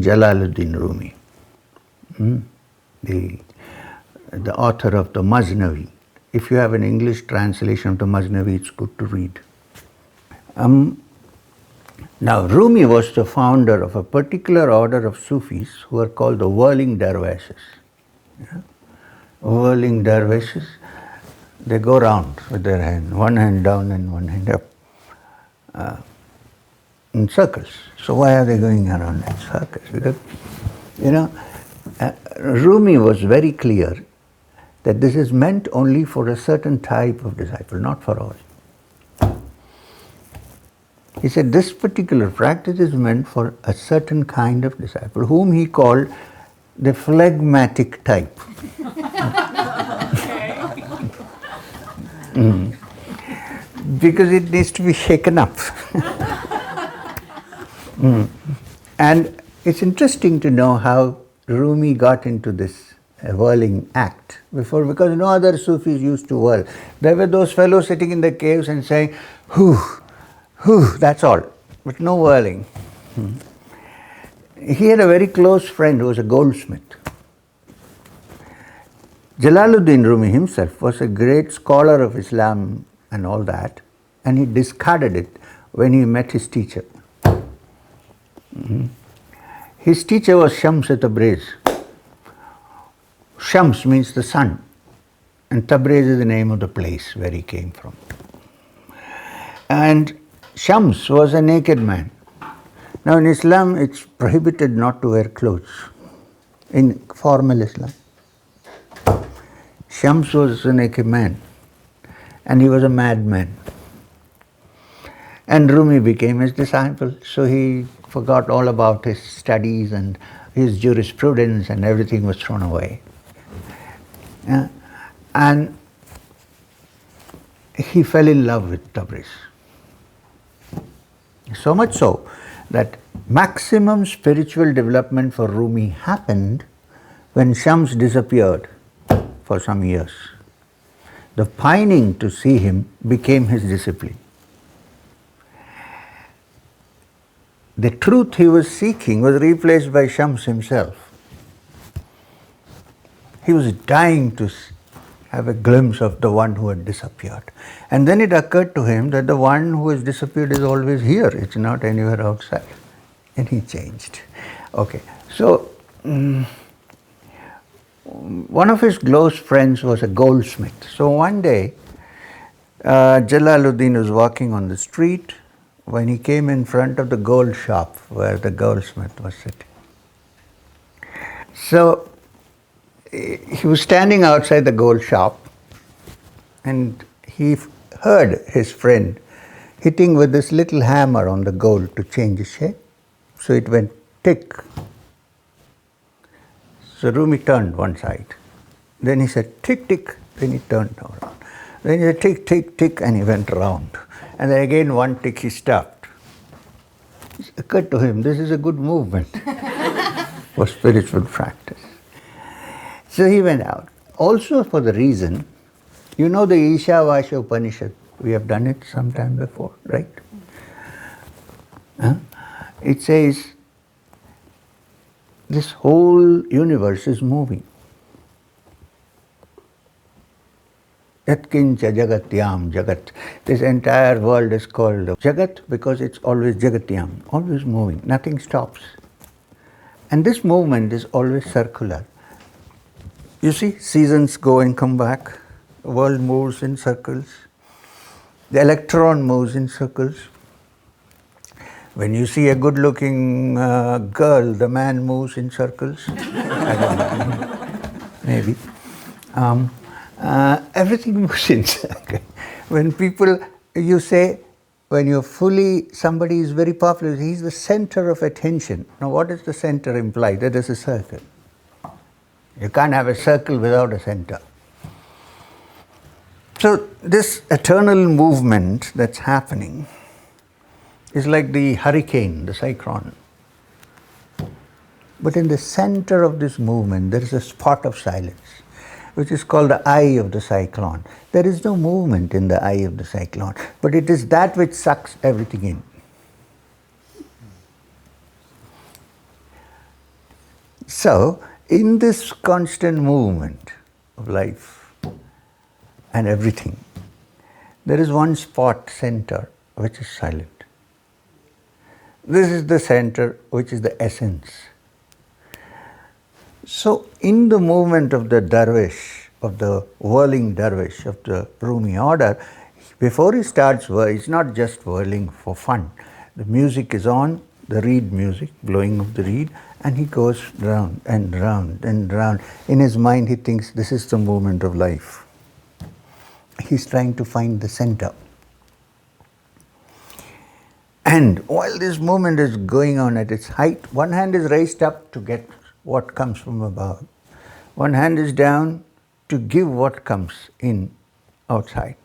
Jalāluddin Rumi, the author of the Masnavi. If you have an English translation of the Masnavi, it's good to read. Now, Rumi was the founder of a particular order of Sufis who are called the Whirling Dervishes. Yeah? Whirling Dervishes, they go round with their hand, one hand down and one hand up, in circles. So why are they going around in circles? Because, Rumi was very clear that this is meant only for a certain type of disciple, not for all. He said this particular practice is meant for a certain kind of disciple, whom he called the phlegmatic type. Because it needs to be shaken up. And it's interesting to know how Rumi got into this whirling act before, because no other Sufis used to whirl. There were those fellows sitting in the caves and saying, "Whew, whew," that's all, but no whirling. He had a very close friend who was a goldsmith. Jalāluddin Rumi himself was a great scholar of Islam and all that, and he discarded it when he met his teacher. His teacher was Shams Tabrizi. Shams means the sun, and Tabriz is the name of the place where he came from. And Shams was a naked man. Now in Islam, it's prohibited not to wear clothes, in formal Islam. Shams was a naked man, and he was a madman. And Rumi became his disciple, so he forgot all about his studies and his jurisprudence, and everything was thrown away. And he fell in love with Tabriz. So much so that maximum spiritual development for Rumi happened when Shams disappeared for some years. The pining to see him became his discipline. The truth he was seeking was replaced by Shams himself. He was dying to have a glimpse of the one who had disappeared. And then it occurred to him that the one who has disappeared is always here, it's not anywhere outside. And he changed. Okay, so one of his close friends was a goldsmith. So one day, Jalāluddin was walking on the street when he came in front of the gold shop where the goldsmith was sitting. So he was standing outside the gold shop, and he heard his friend hitting with this little hammer on the gold to change its shape. So it went tick. So Rumi turned one side. Then he said tick, tick. Then he turned around. Then he said tick, tick, tick, and he went around. And then again one tick, he stopped. It occurred to him, this is a good movement for spiritual practice. So he went out. Also for the reason, the Ishavasya Upanishad, we have done it sometime before, right? It says, this whole universe is moving. Yatkincha jagatyam jagat. This entire world is called jagat because it's always jagatyam, always moving, nothing stops. And this movement is always circular. You see, seasons go and come back, the world moves in circles, the electron moves in circles. When you see a good-looking girl, the man moves in circles. I don't know, maybe. Everything moves in circles. When somebody is very popular, he's the center of attention. Now what does the center imply? That is a circle. You can't have a circle without a center. So this eternal movement that's happening is like the hurricane, the cyclone. But in the center of this movement, there is a spot of silence, which is called the eye of the cyclone. There is no movement in the eye of the cyclone, but it is that which sucks everything in. So, in this constant movement of life and everything, there is one spot, center, which is silent. This is the center, which is the essence. So, in the movement of the dervish, of the whirling dervish, of the Rumi order, before he starts, he's not just whirling for fun. The music is on, the reed music, blowing of the reed, and he goes round and round and round. In his mind, he thinks this is the movement of life. He's trying to find the center. And while this movement is going on at its height, one hand is raised up to get what comes from above. One hand is down to give what comes in outside.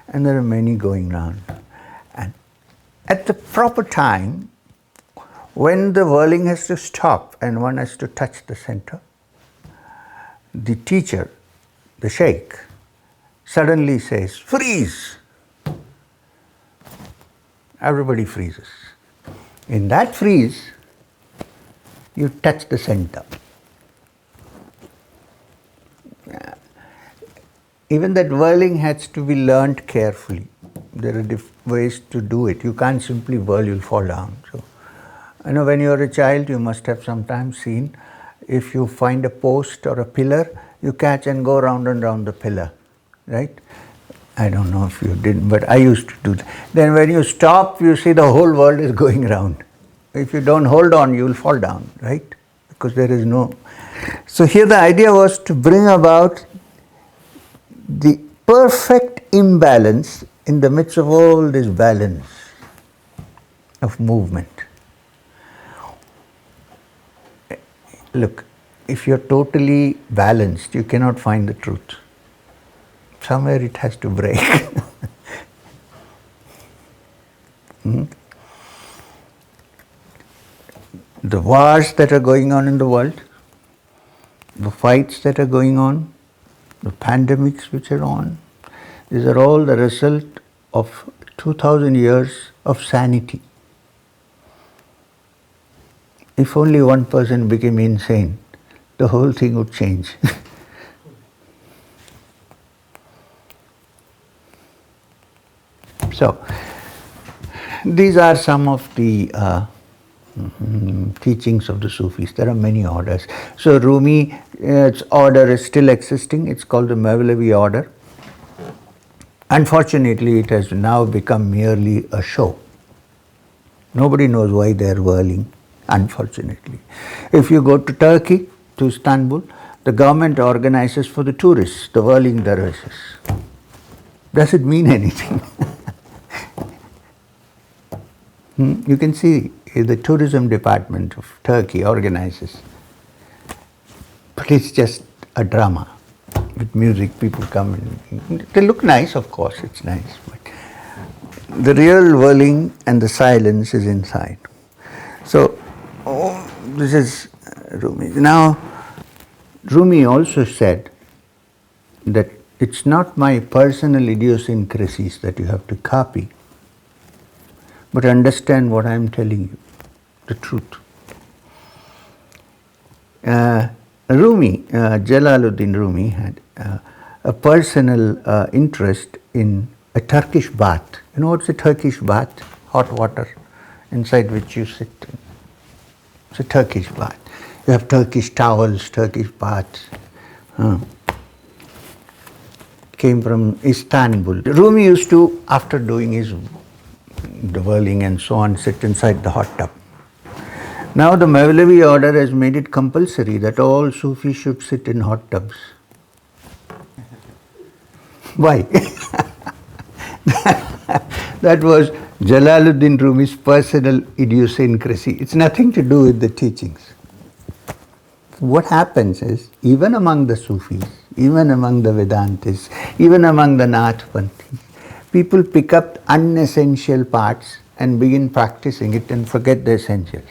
And there are many going round. And at the proper time, when the whirling has to stop and one has to touch the center, the teacher, the sheikh, suddenly says, freeze! Everybody freezes. In that freeze, you touch the center. Even that whirling has to be learnt carefully. There are ways to do it. You can't simply whirl, you'll fall down. So, when you're a child, you must have sometimes seen, if you find a post or a pillar, you catch and go round and round the pillar, right? I don't know if you did, but I used to do that. Then when you stop, you see the whole world is going round. If you don't hold on, you will fall down, right? Because there is no... So here the idea was to bring about the perfect imbalance in the midst of all this balance of movement. Look, if you're totally balanced, you cannot find the truth. Somewhere it has to break. The wars that are going on in the world, the fights that are going on, the pandemics which are on, these are all the result of 2000 years of sanity. If only one person became insane, the whole thing would change. So, these are some of the teachings of the Sufis. There are many orders. So Rumi, its order is still existing. It's called the Mevlevi order. Unfortunately, it has now become merely a show. Nobody knows why they are whirling, unfortunately. If you go to Turkey, to Istanbul, the government organizes for the tourists, the Whirling Dervishes. Does it mean anything? You can see the tourism department of Turkey organizes. But it's just a drama. With music, people come and they look nice, of course, it's nice. But the real whirling and the silence is inside. So, this is Rumi. Now, Rumi also said that it's not my personal idiosyncrasies that you have to copy, but understand what I'm telling you, the truth. Rumi, Jalāluddin Rumi had a personal interest in a Turkish bath. You know what's a Turkish bath? Hot water inside which you sit. It's a Turkish bath. You have Turkish towels, Turkish baths. Came from Istanbul. Rumi used to, after doing the whirling and so on, sit inside the hot tub. Now the Mevlevi order has made it compulsory that all Sufis should sit in hot tubs. Why? That was Jalāluddin Rumi's personal idiosyncrasy. It's nothing to do with the teachings. What happens is, even among the Sufis, even among the Vedantists, even among the Nathpanthis, people pick up unessential parts and begin practicing it and forget the essentials.